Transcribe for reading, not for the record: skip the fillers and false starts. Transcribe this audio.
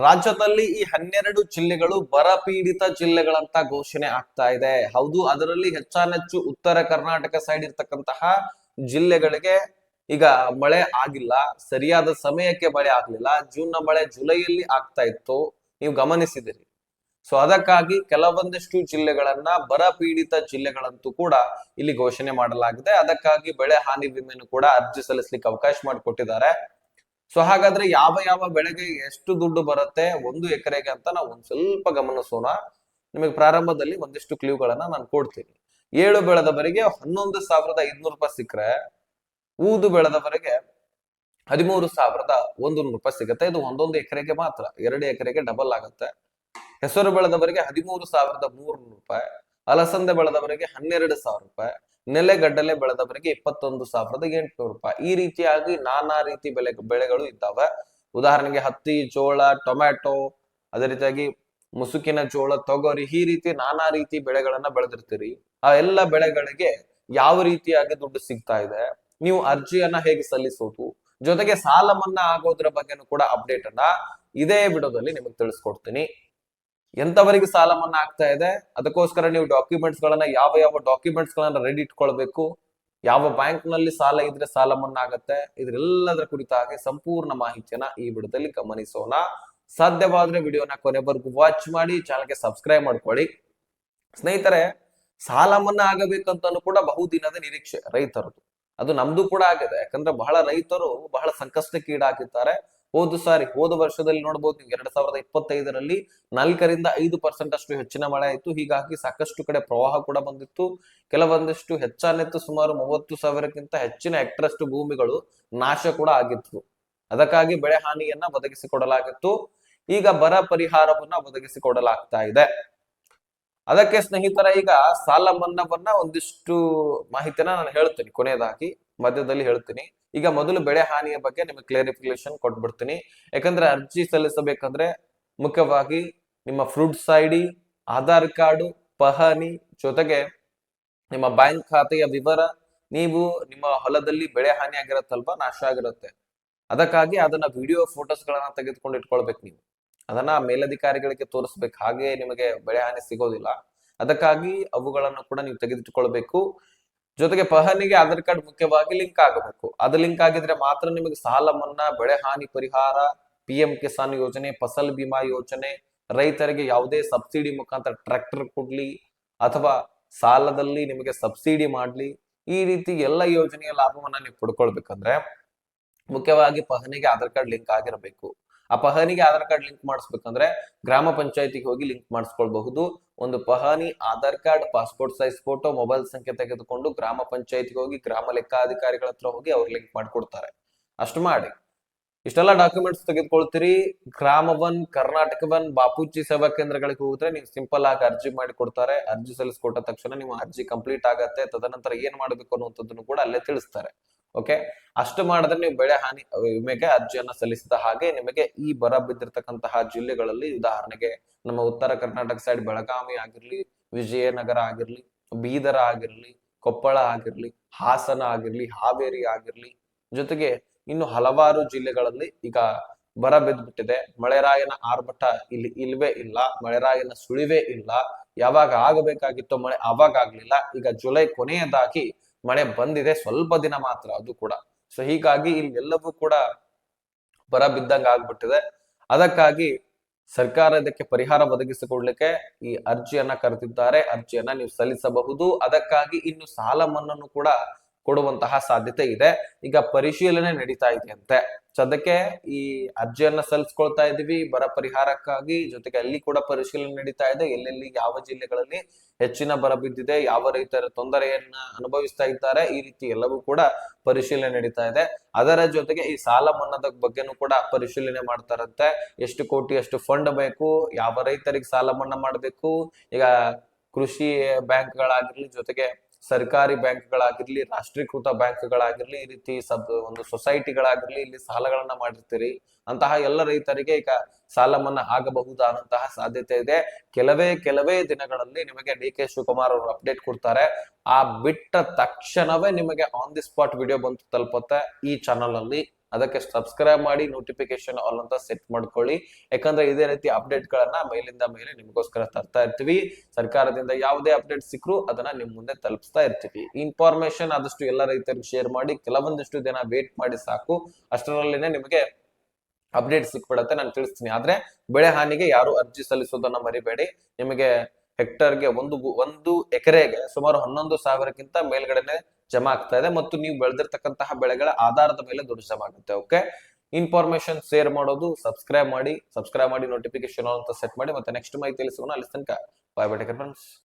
ರಾಜ್ಯದಲ್ಲಿ ಈ 12 ಜಿಲ್ಲೆಗಳು ಬರ ಪೀಡಿತ ಜಿಲ್ಲೆಗಳಂತ ಘೋಷಣೆ ಆಗ್ತಾ ಇದೆ. ಹೌದು, ಅದರಲ್ಲಿ ಹೆಚ್ಚಾನೆಚ್ಚು ಉತ್ತರ ಕರ್ನಾಟಕ ಸೈಡ್ ಇರ್ತಕ್ಕಂತಹ ಜಿಲ್ಲೆಗಳಿಗೆ ಈಗ ಮಳೆ ಆಗಿಲ್ಲ, ಸರಿಯಾದ ಸಮಯಕ್ಕೆ ಮಳೆ ಆಗ್ಲಿಲ್ಲ. ಜೂನ್ ನ ಮಳೆ ಜುಲೈಯಲ್ಲಿ ಆಗ್ತಾ ಇತ್ತು, ನೀವು ಗಮನಿಸಿದಿರಿ. ಸೊ ಅದಕ್ಕಾಗಿ ಕೆಲವೊಂದಿಷ್ಟು ಜಿಲ್ಲೆಗಳನ್ನ ಬರ ಪೀಡಿತ ಜಿಲ್ಲೆಗಳಂತೂ ಕೂಡ ಇಲ್ಲಿ ಘೋಷಣೆ ಮಾಡಲಾಗಿದೆ. ಅದಕ್ಕಾಗಿ ಬೆಳೆ ಹಾನಿ ವಿಮೆಯನ್ನು ಕೂಡ ಅರ್ಜಿ ಸಲ್ಲಿಸಲಿಕ್ಕೆ ಅವಕಾಶ ಮಾಡಿಕೊಟ್ಟಿದ್ದಾರೆ. ಸೊ ಹಾಗಾದ್ರೆ ಯಾವ ಯಾವ ಬೆಳೆಗೆ ಎಷ್ಟು ದುಡ್ಡು ಬರುತ್ತೆ ಒಂದು ಎಕರೆಗೆ ಅಂತ ನಾವು ಒಂದ್ ಸ್ವಲ್ಪ ಗಮನಿಸೋಣ. ನಿಮಗೆ ಪ್ರಾರಂಭದಲ್ಲಿ ಒಂದಿಷ್ಟು ಕ್ಲೂಗಳನ್ನ ನಾನು ಕೊಡ್ತೀನಿ. 7 ಬೆಳೆದವರಿಗೆ 11,500 ರೂಪಾಯಿ ಸಿಕ್ಕರೆ, ಊದು ಬೆಳೆದವರಿಗೆ 13,100 ರೂಪಾಯಿ ಸಿಗುತ್ತೆ. ಇದು ಒಂದೊಂದು ಎಕರೆಗೆ ಮಾತ್ರ, 2 ಎಕರೆಗೆ ಡಬಲ್ ಆಗುತ್ತೆ. ಹೆಸರು ಬೆಳೆದವರಿಗೆ 13,300 ರೂಪಾಯಿ, ಅಲಸಂದೆ ಬೆಳೆದವರಿಗೆ 12,000 ರೂಪಾಯಿ, ನೆಲೆಗಡ್ಡಲೆ ಬೆಳೆದವರಿಗೆ 21,800 ರೂಪಾಯಿ. ಈ ರೀತಿಯಾಗಿ ನಾನಾ ರೀತಿ ಬೆಳೆಗಳು ಇದ್ದಾವೆ. ಉದಾಹರಣೆಗೆ ಹತ್ತಿ, ಜೋಳ, ಟೊಮ್ಯಾಟೊ, ಅದೇ ರೀತಿಯಾಗಿ ಮುಸುಕಿನ ಜೋಳ, ತೊಗರಿ, ಈ ರೀತಿ ನಾನಾ ರೀತಿ ಬೆಳೆಗಳನ್ನ ಬೆಳೆದಿರ್ತೀರಿ. ಆ ಎಲ್ಲ ಬೆಳೆಗಳಿಗೆ ಯಾವ ರೀತಿಯಾಗಿ ದುಡ್ಡು ಸಿಗ್ತಾ ಇದೆ, ನೀವು ಅರ್ಜಿಯನ್ನ ಹೇಗೆ ಸಲ್ಲಿಸೋದು, ಜೊತೆಗೆ ಸಾಲ ಮನ್ನಾ ಆಗೋದ್ರ ಬಗ್ಗೆನೂ ಕೂಡ ಅಪ್ಡೇಟ್ ಅನ್ನ ಇದೇ ವಿಡಿಯೋದಲ್ಲಿ ನಿಮಗೆ ತಿಳಿಸ್ಕೊಡ್ತೀನಿ. ಎಂತವರಿಗೆ ಸಾಲ ಮನ್ನಾ ಆಗ್ತಾ ಇದೆ, ಅದಕ್ಕೋಸ್ಕರ ನೀವು ಡಾಕ್ಯುಮೆಂಟ್ಸ್ ಗಳನ್ನ ಯಾವ ಡಾಕ್ಯುಮೆಂಟ್ಸ್ ಗಳನ್ನ ರೆಡಿ ಇಟ್ಕೊಳ್ಬೇಕು, ಯಾವ ಬ್ಯಾಂಕ್ ನಲ್ಲಿ ಸಾಲ ಇದ್ರೆ ಸಾಲ ಮನ್ನಾ ಆಗತ್ತೆ, ಇದ್ರೆಲ್ಲದರ ಕುರಿತಾಗಿ ಸಂಪೂರ್ಣ ಮಾಹಿತಿಯನ್ನ ಈ ವಿಡಿಯೋದಲ್ಲಿ ಗಮನಿಸೋಣ. ಸಾಧ್ಯವಾದ್ರೆ ವಿಡಿಯೋನ ಕೊನೆವರೆಗೂ ವಾಚ್ ಮಾಡಿ, ಚಾನಲ್ಗೆ ಸಬ್ಸ್ಕ್ರೈಬ್ ಮಾಡ್ಕೊಳ್ಳಿ. ಸ್ನೇಹಿತರೆ, ಸಾಲ ಮನ್ನಾ ಆಗಬೇಕಂತನೂ ಕೂಡ ಬಹುದಿನದ ನಿರೀಕ್ಷೆ ರೈತರದು. ಅದು ನಮ್ದು ಕೂಡ ಆಗಿದೆ. ಯಾಕಂದ್ರೆ ಬಹಳ ರೈತರು ಬಹಳ ಸಂಕಷ್ಟಕ್ಕೆ ಈಡಾಗಿದ್ದಾರೆ. ಹೋದ ವರ್ಷದಲ್ಲಿ ನೋಡಬಹುದು ನೀವು 2025ರಲ್ಲಿ 4ರಿಂದ 5% ಅಷ್ಟು ಹೆಚ್ಚಿನ ಮಳೆ ಆಯಿತು. ಹೀಗಾಗಿ ಸಾಕಷ್ಟು ಕಡೆ ಪ್ರವಾಹ ಕೂಡ ಬಂದಿತ್ತು. ಕೆಲವೊಂದಿಷ್ಟು ಹೆಚ್ಚಾನೆತ್ತು ಸುಮಾರು 30,000ಕ್ಕಿಂತ ಹೆಚ್ಚಿನ ಹೆಕ್ಟರ್ ಅಷ್ಟು ಭೂಮಿಗಳು ನಾಶ ಕೂಡ ಆಗಿತ್ತು. ಅದಕ್ಕಾಗಿ ಬೆಳೆ ಹಾನಿಯನ್ನ ಒದಗಿಸಿಕೊಡಲಾಗಿತ್ತು. ಈಗ ಬರ ಪರಿಹಾರವನ್ನ ಒದಗಿಸಿಕೊಡಲಾಗ್ತಾ ಇದೆ. ಅದಕ್ಕೆ ಸ್ನೇಹಿತರ, ಈಗ ಸಾಲ ಮನ್ನಾವನ್ನ ಒಂದಿಷ್ಟು ಮಾಹಿತಿನ ನಾನು ಹೇಳ್ತೀನಿ, ಕೊನೆಯದಾಗಿ ಮಧ್ಯದಲ್ಲಿ ಹೇಳ್ತೀನಿ. ಈಗ ಮೊದಲು ಬೆಳೆ ಹಾನಿಯ ಬಗ್ಗೆ ನಿಮಗೆ ಕ್ಲಾರಿಫಿಕೇಶನ್ ಕೊಟ್ಬಿಡ್ತೀನಿ. ಯಾಕಂದ್ರೆ ಅರ್ಜಿ ಸಲ್ಲಿಸಬೇಕಂದ್ರೆ ಮುಖ್ಯವಾಗಿ ನಿಮ್ಮ ಫ್ರೂಟ್ಸ್ ಐಡಿ, ಆಧಾರ್ ಕಾರ್ಡು, ಪಹಣಿ, ಜೊತೆಗೆ ನಿಮ್ಮ ಬ್ಯಾಂಕ್ ಖಾತೆಯ ವಿವರ, ನೀವು ನಿಮ್ಮ ಹೊಲದಲ್ಲಿ ಬೆಳೆ ಹಾನಿ ಆಗಿರತ್ತಲ್ವಾ, ನಾಶ ಆಗಿರುತ್ತೆ, ಅದಕ್ಕಾಗಿ ಅದನ್ನ ವಿಡಿಯೋ ಫೋಟೋಸ್ ಗಳನ್ನ ತೆಗೆದುಕೊಂಡು ಇಟ್ಕೊಳ್ಬೇಕು. ನೀವು ಅದನ್ನ ಮೇಲಧಿಕಾರಿಗಳಿಗೆ ತೋರಿಸ್ಬೇಕು, ಹಾಗೆ ನಿಮಗೆ ಬೆಳೆ ಹಾನಿ ಸಿಗೋದಿಲ್ಲ. ಅದಕ್ಕಾಗಿ ಅವುಗಳನ್ನು ಕೂಡ ನೀವು ತೆಗೆದಿಟ್ಕೊಳ್ಬೇಕು. ಜೊತೆಗೆ ಪಹಣಿಗೆ ಆಧಾರ್ ಕಾರ್ಡ್ ಮುಖ್ಯವಾಗಿ ಲಿಂಕ್ ಆಗಬೇಕು. ಅದು ಲಿಂಕ್ ಆಗಿದ್ರೆ ಮಾತ್ರ ನಿಮಗೆ ಸಾಲ ಮನ್ನಾ, ಬೆಳೆ ಹಾನಿ ಪರಿಹಾರ, PM ಕಿಸಾನ್ ಯೋಜನೆ, ಫಸಲ್ ಬಿಮಾ ಯೋಜನೆ, ರೈತರಿಗೆ ಯಾವುದೇ ಸಬ್ಸಿಡಿ ಮುಖಾಂತರ ಟ್ರ್ಯಾಕ್ಟರ್ ಕೊಡ್ಲಿ ಅಥವಾ ಸಾಲದಲ್ಲಿ ನಿಮಗೆ ಸಬ್ಸಿಡಿ ಮಾಡ್ಲಿ, ಈ ರೀತಿ ಎಲ್ಲ ಯೋಜನೆಯ ಲಾಭವನ್ನ ನೀವು ಪಡ್ಕೊಳ್ಬೇಕಂದ್ರೆ ಮುಖ್ಯವಾಗಿ ಪಹಣಿಗೆ ಆಧಾರ್ ಕಾರ್ಡ್ ಲಿಂಕ್ ಆಗಿರಬೇಕು. ಆ ಪಹಣಿಗೆ ಆಧಾರ್ ಕಾರ್ಡ್ ಲಿಂಕ್ ಮಾಡಿಸ್ಬೇಕಂದ್ರೆ ಗ್ರಾಮ ಪಂಚಾಯತಿಗೆ ಹೋಗಿ ಲಿಂಕ್ ಮಾಡಿಸ್ಕೊಳ್ಬಹುದು. ಒಂದು ಪಹಣಿ, Aadhaar card, passport size photo, mobile ಸಂಖ್ಯೆ ತೆಗೆದುಕೊಂಡು ಗ್ರಾಮ ಪಂಚಾಯತಿಗೆ ಹೋಗಿ ಗ್ರಾಮ ಲೆಕ್ಕಾಧಿಕಾರಿಗಳ ಹತ್ರ ಹೋಗಿ ಅವ್ರು ಲಿಂಕ್ ಮಾಡಿಕೊಡ್ತಾರೆ. ಅಷ್ಟು ಮಾಡಿ ಇಷ್ಟೆಲ್ಲ ಡಾಕ್ಯುಮೆಂಟ್ಸ್ ತೆಗೆದುಕೊಳ್ತೀರಿ. ಗ್ರಾಮ 1, ಕರ್ನಾಟಕ 1, ಬಾಪೂಜಿ ಸೇವಾ ಕೇಂದ್ರಗಳಿಗೆ ಹೋಗಿದ್ರೆ ನೀವು ಸಿಂಪಲ್ ಆಗಿ ಅರ್ಜಿ ಮಾಡಿ ಕೊಡ್ತಾರೆ. ಅರ್ಜಿ ಸಲ್ಲಿಸ್ಕೊಟ್ಟ ತಕ್ಷಣ ನಿಮ್ಮ ಅರ್ಜಿ ಕಂಪ್ಲೀಟ್ ಆಗತ್ತೆ. ತದನಂತರ ಏನ್ ಮಾಡ್ಬೇಕು ಅನ್ನುವಂಥದ್ದನ್ನು ಕೂಡ ಅಲ್ಲೇ ತಿಳಿಸ್ತಾರೆ. ಓಕೆ, ಅಷ್ಟು ಮಾಡಿದ್ರೆ ನೀವು ಬೆಳೆ ಹಾನಿ ವಿಮೆಗೆ ಅರ್ಜಿಯನ್ನ ಸಲ್ಲಿಸಿದ ಹಾಗೆ ನಿಮಗೆ ಈ ಬರ ಬಿದ್ದಿರ್ತಕ್ಕಂತಹ ಜಿಲ್ಲೆಗಳಲ್ಲಿ, ಉದಾಹರಣೆಗೆ ನಮ್ಮ ಉತ್ತರ ಕರ್ನಾಟಕ ಸೈಡ್ ಬೆಳಗಾವಿ ಆಗಿರ್ಲಿ, ವಿಜಯನಗರ ಆಗಿರ್ಲಿ, ಬೀದರ ಆಗಿರ್ಲಿ, ಕೊಪ್ಪಳ ಆಗಿರ್ಲಿ, ಹಾಸನ ಆಗಿರ್ಲಿ, ಹಾವೇರಿ ಆಗಿರ್ಲಿ, ಜೊತೆಗೆ ಇನ್ನು ಹಲವಾರು ಜಿಲ್ಲೆಗಳಲ್ಲಿ ಈಗ ಬರ ಬಿದ್ದ್ಬಿಟ್ಟಿದೆ. ಮಳೆರಾಯನ ಆರ್ಭಟ ಇಲ್ಲಿ ಇಲ್ವೇ ಇಲ್ಲ, ಮಳೆರಾಯನ ಸುಳಿವೇ ಇಲ್ಲ. ಯಾವಾಗ ಆಗಬೇಕಾಗಿತ್ತು ಮಳೆ ಆವಾಗ ಆಗ್ಲಿಲ್ಲ. ಈಗ ಜುಲೈ ಕೊನೆಯದಾಗಿ ಮಳೆ ಬಂದಿದೆ, ಸ್ವಲ್ಪ ದಿನ ಮಾತ್ರ, ಅದು ಕೂಡ. ಸೊ ಹೀಗಾಗಿ ಇಲ್ಲಿ ಎಲ್ಲವೂ ಕೂಡ ಬರ ಬಿದ್ದಂಗ ಆಗ್ಬಿಟ್ಟಿದೆ. ಅದಕ್ಕಾಗಿ ಸರ್ಕಾರ ಇದಕ್ಕೆ ಪರಿಹಾರ ಒದಗಿಸಿಕೊಡ್ಲಿಕ್ಕೆ ಈ ಅರ್ಜಿಯನ್ನ ಕರೆದಿದ್ದಾರೆ. ಅರ್ಜಿಯನ್ನ ನೀವು ಸಲ್ಲಿಸಬಹುದು. ಅದಕ್ಕಾಗಿ ಇನ್ನು ಸಾಲ ಮನ್ನನ್ನು ಕೂಡ ಕೊಡುವಂತಹ ಸಾಧ್ಯತೆ ಇದೆ. ಈಗ ಪರಿಶೀಲನೆ ನಡೀತಾ ಇದೆ ಅಂತೆ. ಸದ್ಯಕ್ಕೆ ಈ ಅರ್ಜಿಯನ್ನ ಸಲ್ಲಿಸ್ಕೊಳ್ತಾ ಇದೀವಿ ಬರ ಪರಿಹಾರಕ್ಕಾಗಿ. ಜೊತೆಗೆ ಅಲ್ಲಿ ಕೂಡ ಪರಿಶೀಲನೆ ನಡೀತಾ ಇದೆ, ಎಲ್ಲೆಲ್ಲಿ ಯಾವ ಜಿಲ್ಲೆಗಳಲ್ಲಿ ಹೆಚ್ಚಿನ ಬರ ಬಿದ್ದಿದೆ, ಯಾವ ರೈತರ ತೊಂದರೆಯನ್ನ ಅನುಭವಿಸ್ತಾ ಇದ್ದಾರೆ, ಈ ರೀತಿ ಎಲ್ಲವೂ ಕೂಡ ಪರಿಶೀಲನೆ ನಡೀತಾ ಇದೆ. ಅದರ ಜೊತೆಗೆ ಈ ಸಾಲ ಮನ್ನಾದ ಬಗ್ಗೆನೂ ಕೂಡ ಪರಿಶೀಲನೆ ಮಾಡ್ತಾರಂತೆ. ಎಷ್ಟು ಕೋಟಿ ಅಷ್ಟು ಫಂಡ್ ಬೇಕು, ಯಾವ ರೈತರಿಗೆ ಸಾಲ ಮನ್ನಾ ಮಾಡಬೇಕು. ಈಗ ಕೃಷಿ ಬ್ಯಾಂಕ್ಗಳಾಗಿರ್ಲಿ, ಜೊತೆಗೆ ಸರ್ಕಾರಿ ಬ್ಯಾಂಕ್ಗಳಾಗಿರ್ಲಿ, ರಾಷ್ಟ್ರೀಕೃತ ಬ್ಯಾಂಕ್ಗಳಾಗಿರ್ಲಿ, ಈ ರೀತಿ ಒಂದು ಸೊಸೈಟಿಗಳಾಗಿರ್ಲಿ, ಇಲ್ಲಿ ಸಾಲಗಳನ್ನ ಮಾಡಿರ್ತೀರಿ. ಅಂತಹ ಎಲ್ಲ ರೈತರಿಗೆ ಈಗ ಸಾಲ ಮನ್ನಾ ಆಗಬಹುದಾದಂತಹ ಸಾಧ್ಯತೆ ಇದೆ. ಕೆಲವೇ ದಿನಗಳಲ್ಲಿ ನಿಮಗೆ DK ಶಿವಕುಮಾರ್ ಅವರು ಅಪ್ಡೇಟ್ ಕೊಡ್ತಾರೆ. ಆ ಬಿಟ್ಟ ತಕ್ಷಣವೇ ನಿಮಗೆ ಆನ್ ದಿ ಸ್ಪಾಟ್ ವಿಡಿಯೋ ಬಂದು ತಲುಪುತ್ತೆ ಈ ಚಾನಲ್ ಅಲ್ಲಿ. ಅದಕ್ಕೆ ಸಬ್ಸ್ಕ್ರೈಬ್ ಮಾಡಿ ನೋಟಿಫಿಕೇಶನ್ ಆಲ್ ಅಂತ ಸೆಟ್ ಮಾಡ್ಕೊಳ್ಳಿ. ಯಾಕಂದ್ರೆ ಇದೇ ರೀತಿ ಅಪ್ಡೇಟ್ ಗಳನ್ನ ಮೇಲಿಂದ ಮೇಲೆ ನಿಮ್ಗೋಸ್ಕರ ತರ್ತಾ ಇರ್ತೀವಿ. ಸರ್ಕಾರದಿಂದ ಯಾವುದೇ ಅಪ್ಡೇಟ್ ಸಿಕ್ಕರು ಅದನ್ನ ನಿಮ್ ಮುಂದೆ ತಲುಪಿಸ್ತಾ ಇರ್ತೀವಿ. ಇನ್ಫಾರ್ಮೇಶನ್ ಆದಷ್ಟು ಎಲ್ಲ ರೈತರಿಗೆ ಶೇರ್ ಮಾಡಿ. ಕೆಲವೊಂದಿಷ್ಟು ದಿನ ವೇಟ್ ಮಾಡಿ ಸಾಕು, ಅಷ್ಟರಲ್ಲಿನೇ ನಿಮಗೆ ಅಪ್ಡೇಟ್ ಸಿಕ್ಬಿಡತ್ತೆ, ನಾನು ತಿಳಿಸ್ತೀನಿ. ಆದ್ರೆ ಬೆಳೆ ಹಾನಿಗೆ ಯಾರು ಅರ್ಜಿ ಸಲ್ಲಿಸೋದನ್ನ ಮರಿಬೇಡಿ. ನಿಮಗೆ ಹೆಕ್ಟರ್ಗೆ ಒಂದು ಎಕರೆಗೆ ಸುಮಾರು 11,000ಕ್ಕಿಂತ ಮೇಲ್ಗಡೆನೆ ಜಮಾ ಆಗ್ತಾ ಇದೆ, ಮತ್ತು ನೀವು ಬೆಳೆದಿರ್ತಕ್ಕಂತಹ ಬೆಳೆಗಳ ಆಧಾರದ ಮೇಲೆ ದುಡ್ಡು ಜಮಾ ಆಗುತ್ತೆ. ಓಕೆ, ಇನ್ಫಾರ್ಮೇಶನ್ ಶೇರ್ ಮಾಡೋದು, ಸಬ್ಸ್ಕ್ರೈಬ್ ಮಾಡಿ ನೋಟಿಫಿಕೇಶನ್ ಅಂತ ಸೆಟ್ ಮಾಡಿ. ಮತ್ತೆ ನೆಕ್ಸ್ಟ್ ಮಾಹಿತಿ ಸಿಗೋಣ. ಅಲ್ಲಿ ತನಕ ಬಾಯ್ ಬಾಯ್, ಟೇಕ್ ಕೇರ್ ಫ್ರೆಂಡ್ಸ್.